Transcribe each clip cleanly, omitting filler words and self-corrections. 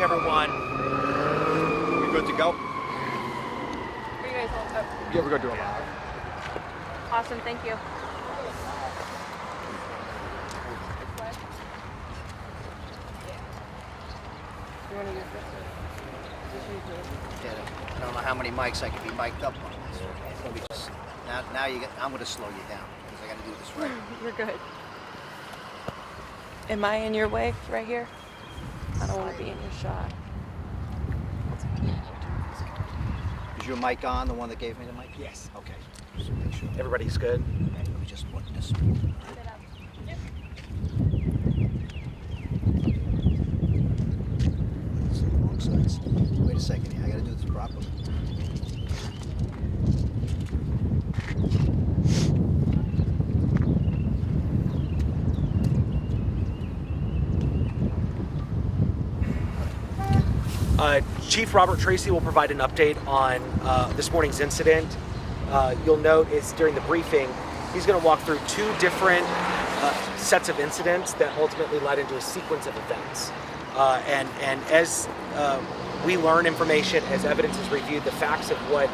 everyone. You good to go? Are you guys all up? Yeah, we're gonna do it live. Awesome, thank you. You want to use this? I don't know how many mics I can be mic'd up on this. Let me just, now I'm going to slow you down because I got to do this right. You're good. Am I in your way right here? I don't want to be in your shot. Is your mic on, the one that gave me the mic? Yes. Okay. Just make sure. Everybody's good. Okay, let me just put this. It's on the wrong sides. Wait a second here. I got to do this properly. Chief Robert Tracy will provide an update on this morning's incident. You'll note it's during the briefing, he's going to walk through two different sets of incidents that ultimately led into a sequence of events. And as we learn information, as evidence is reviewed, the facts of what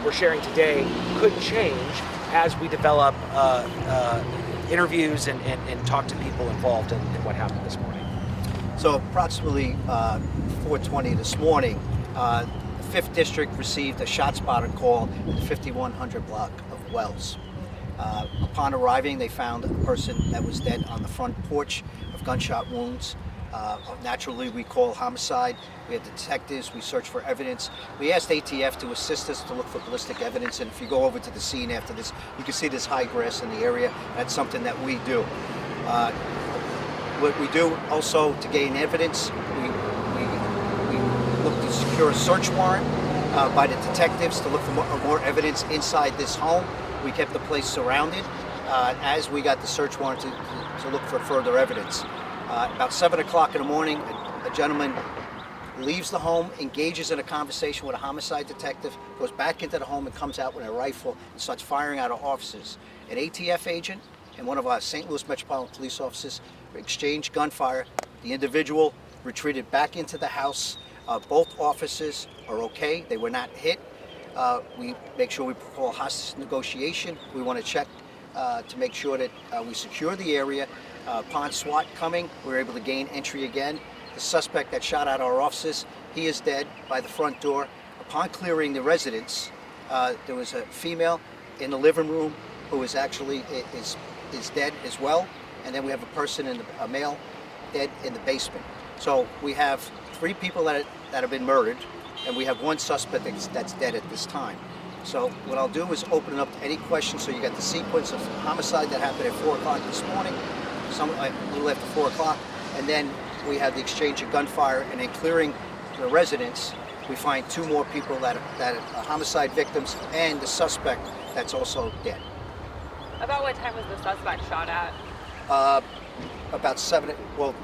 we're sharing today could change as we develop interviews and talk to people involved in what happened this morning. So approximately 4:20 this morning, the 5th District received a shot spotter call in the 5100 block of Wells. Upon arriving, they found a person that was dead on the front porch of gunshot wounds. Naturally, we call homicide. We had detectives. We searched for evidence. We asked ATF to assist us to look for ballistic evidence. And if you go over to the scene after this, you can see there's high grass in the area. That's something that we do. What we do also to gain evidence, we look to secure a search warrant by the detectives to look for more evidence inside this home. We kept the place surrounded as we got the search warrant to look for further evidence. About 7 o'clock in the morning, a gentleman leaves the home, engages in a conversation with a homicide detective, goes back into the home and comes out with a rifle and starts firing at our officers. An ATF agent and one of our St. Louis Metropolitan Police officers exchanged gunfire. The individual retreated back into the house. Both officers are okay. They were not hit. We make sure we call hostage negotiation. We want to check to make sure that we secure the area. Upon SWAT coming, we were able to gain entry again. The suspect that shot at our officers, he is dead by the front door. Upon clearing the residence, there was a female in the living room who is actually is dead as well. And then we have a person, a male, dead in the basement. So we have 3 people that have been murdered, and we have 1 suspect that's dead at this time. So what I'll do is open it up to any questions. So you got the sequence of homicide that happened at 4 o'clock this morning, a little after 4 o'clock, and then we have the exchange of gunfire, and then clearing the residence, we find 2 more people that are homicide victims, and the suspect that's also dead. About what time was the suspect shot at? About 7. Well,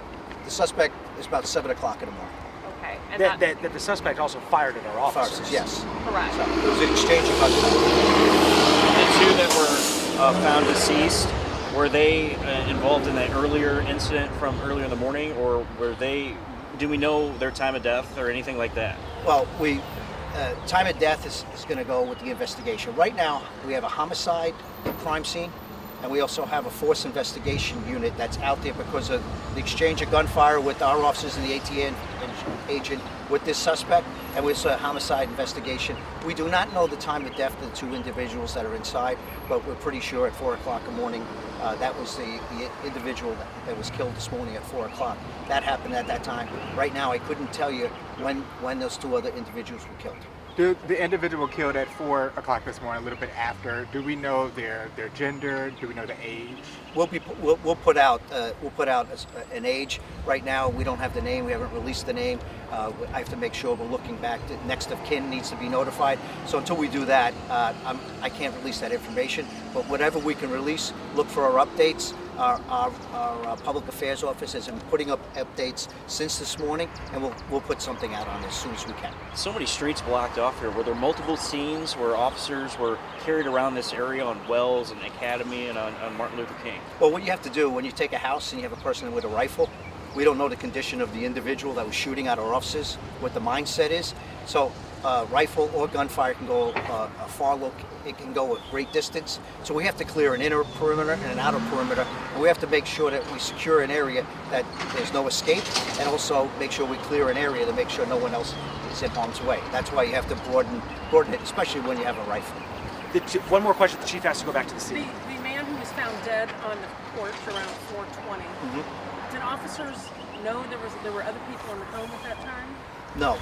the suspect is about 7 o'clock in the morning. Okay. And That the suspect also fired at our officers. Yes. correct. So it was an exchange of gunfire. The 2 that were found deceased, were they involved in that earlier incident from earlier in the morning, or do we know their time of death or anything like that? Well, time of death is going to go with the investigation. Right now, we have a homicide crime scene, and we also have a force investigation unit that's out there because of the exchange of gunfire with our officers and the ATN agent with this suspect, and with a homicide investigation. We do not know the time of death of the 2 individuals that are inside, but we're pretty sure at 4 o'clock in the morning that was the individual that was killed this morning at 4 o'clock. That happened at that time. Right now, I couldn't tell you when those 2 other individuals were killed. The individual killed at 4 o'clock this morning, a little bit after, do we know their gender? Do we know the age? We'll put out an age. Right now, we don't have the name. We haven't released the name. I have to make sure we're looking back. The next of kin needs to be notified. So until we do that, I can't release that information. But whatever we can release, look for our updates. Our public affairs office has been putting up updates since this morning, and we'll put something out on it as soon as we can. So many streets blocked off here. Were there multiple scenes where officers were carried around this area on Wells and Academy and on Martin Luther King? Well, what you have to do when you take a house and you have a person with a rifle, We don't know the condition of the individual that was shooting at our offices, what the mindset is. So rifle or gunfire can go it can go a great distance. So we have to clear an inner perimeter and an outer perimeter, and we have to make sure that we secure an area that there's no escape, and also make sure we clear an area to make sure no one else is in harm's way. That's why you have to broaden it, especially when you have a rifle. One more question. The chief has to go back to the scene. The man who was found dead on the porch around 4:20. Did officers know there were other people in the home at that time? No.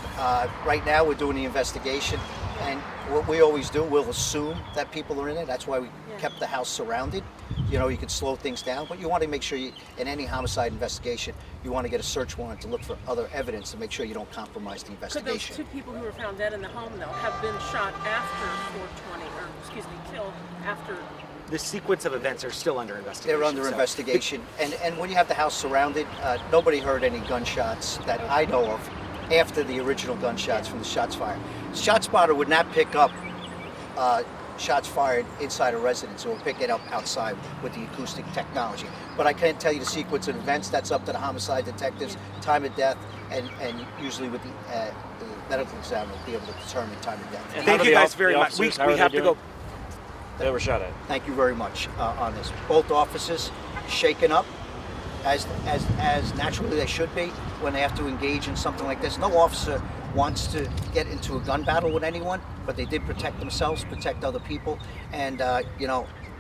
Right now we're doing the investigation, and what we always do, we'll assume that people are in it. That's why we kept the house surrounded. You know, you can slow things down, but you want to make sure in any homicide investigation, you want to get a search warrant to look for other evidence to make sure you don't compromise the Could investigation. those two people who were found dead in the home, though, have been shot after 4:20, or excuse me, killed after? The sequence of events are still under investigation. They're under so- investigation, and when you have the house surrounded, nobody heard any gunshots that I know of after the original gunshots from the shots fired. ShotSpotter would not pick up shots fired inside a residence. It will pick it up outside with the acoustic technology. But I can't tell you the sequence of events. That's up to the homicide detectives, time of death, and usually with the medical examiner will be able to determine time of death. And Thank how do you the guys op- very the much. officers, how We are have they to go. doing? They were shot at. Thank you very much on this. Both officers shaken up, as naturally they should be when they have to engage in something like this. No officer wants to get into a gun battle with anyone, but they did protect themselves, protect other people, and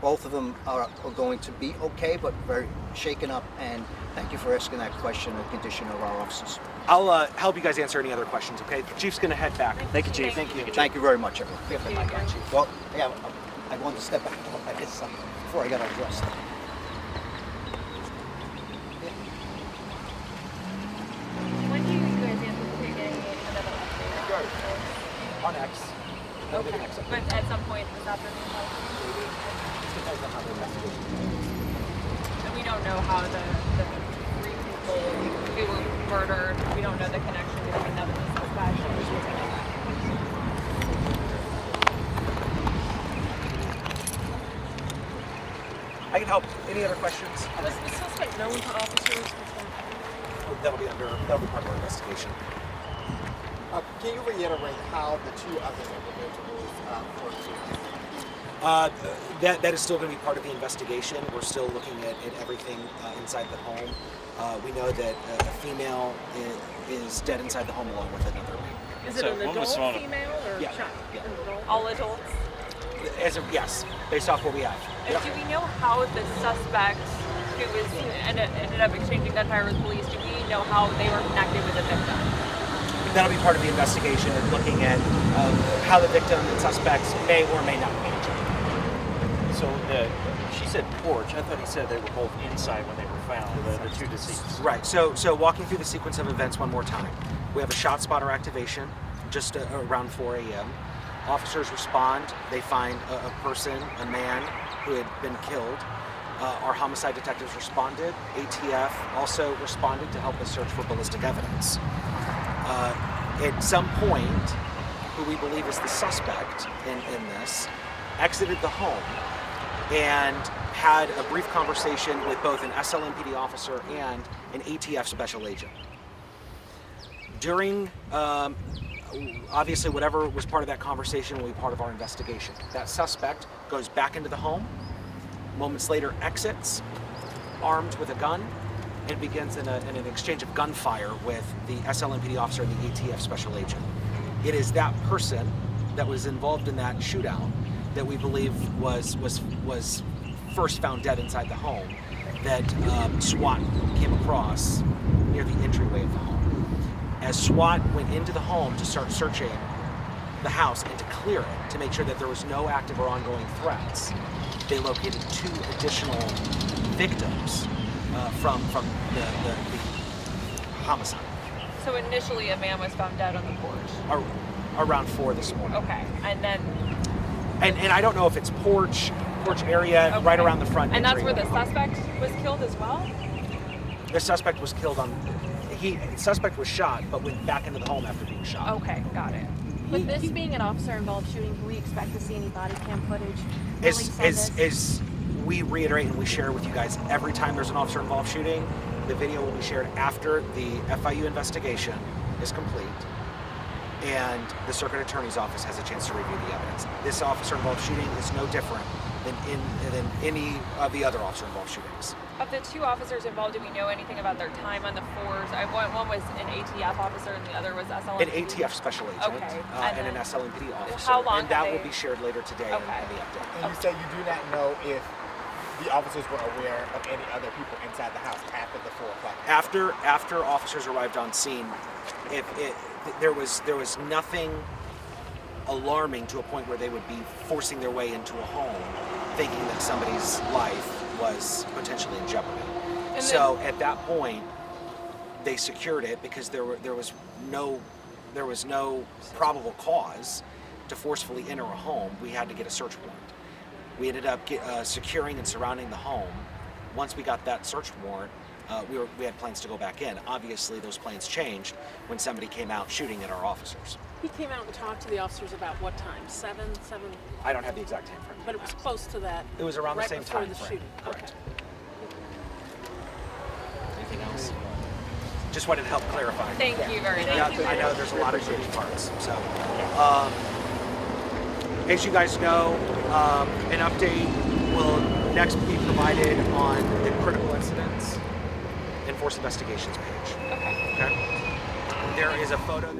both of them are going to be okay, but very shaken up. And thank you for asking that question, the condition of our officers. I'll help you guys answer any other questions. Okay, the chief's going to head back. Thank you, Chief. Thank you. Thank you very much, everyone. We have the mic on, Chief. Well, yeah, I wanted to step back. I did something before I got undressed. When do you guys anticipate getting another update? On X. Okay, but at some point this afternoon, Depends on how the investigation and we don't know how the three people who were murdered, we don't know the connection between them and the suspect. I can help. Any other questions? Was the suspect known to officers? That'll be part of our investigation. Can you reiterate how the two other individuals were killed? That is still going to be part of the investigation. We're still looking at everything inside the home. We know that a female is dead inside the home along with another man. Is it So an when adult was Simona? female or Yeah. shot? Yeah. An adult? All adults. Yes, based off what we have. And do we know how the suspect who was ended up exchanging gunfire with police, do we know how they were connected with the victim? That'll be part of the investigation and looking at how the victim and suspects may or may not be. So she said porch. I thought he said they were both inside when they were found, the two deceased. Right. So walking through the sequence of events one more time. We have a shot spotter activation just around 4 a.m. Officers respond. They find a person, a man who had been killed. Our homicide detectives responded. ATF also responded to help us search for ballistic evidence. At some point, who we believe is the suspect in this, exited the home and had a brief conversation with both an SLMPD officer and an ATF special agent. During, obviously, whatever was part of that conversation will be part of our investigation. That suspect goes back into the home, moments later exits, armed with a gun, and begins in an exchange of gunfire with the SLMPD officer and the ATF special agent. It is that person that was involved in that shootout that we believe was first found dead inside the home that SWAT came across near the entryway of the home. As SWAT went into the home to start searching the house and to clear it to make sure that there was no active or ongoing threats, they located 2 additional victims from the homicide. So initially a man was found dead on the porch. Around 4 this morning. Okay, and then And I don't know if it's porch area okay. right around the front. And that's where entry. the suspect was killed as well? The suspect was killed the suspect was shot, but went back into the home after being shot. Okay, got it. With this being an officer-involved shooting, can we expect to see any body cam footage released on this? As we reiterate and we share with you guys, every time there's an officer-involved shooting, The video will be shared after the FIU investigation is complete and the circuit attorney's office has a chance to review the evidence. This officer-involved shooting is no different than any of the other officer-involved shootings. Of the two officers involved, do we know anything about their time on the force? One was an ATF officer and the other was SLMPD? An ATF special agent Okay. and an SLMPD officer. How long and that have will they- be shared later today Okay. in the update. And you say you do not know if the officers were aware of any other people inside the house after the 4 o'clock. After officers arrived on scene, there was nothing alarming to a point where they would be forcing their way into a home thinking that somebody's life was potentially in jeopardy. And So at that point, they secured it because there was no probable cause to forcefully enter a home. We had to get a search warrant. We ended up securing and surrounding the home. Once we got that search warrant, we had plans to go back in. Obviously, those plans changed when somebody came out shooting at our officers. He came out and talked to the officers about what time? 7? I don't have the exact time frame. But it was close to that. It was around right the same before time the frame. shooting. Correct. Anything else? Just wanted to help clarify. Thank you very much. Yeah, I know there's a lot of moving parts. So, as you guys know, an update will next be provided on the critical incidents and force investigations page. Okay. Okay. There is a photo.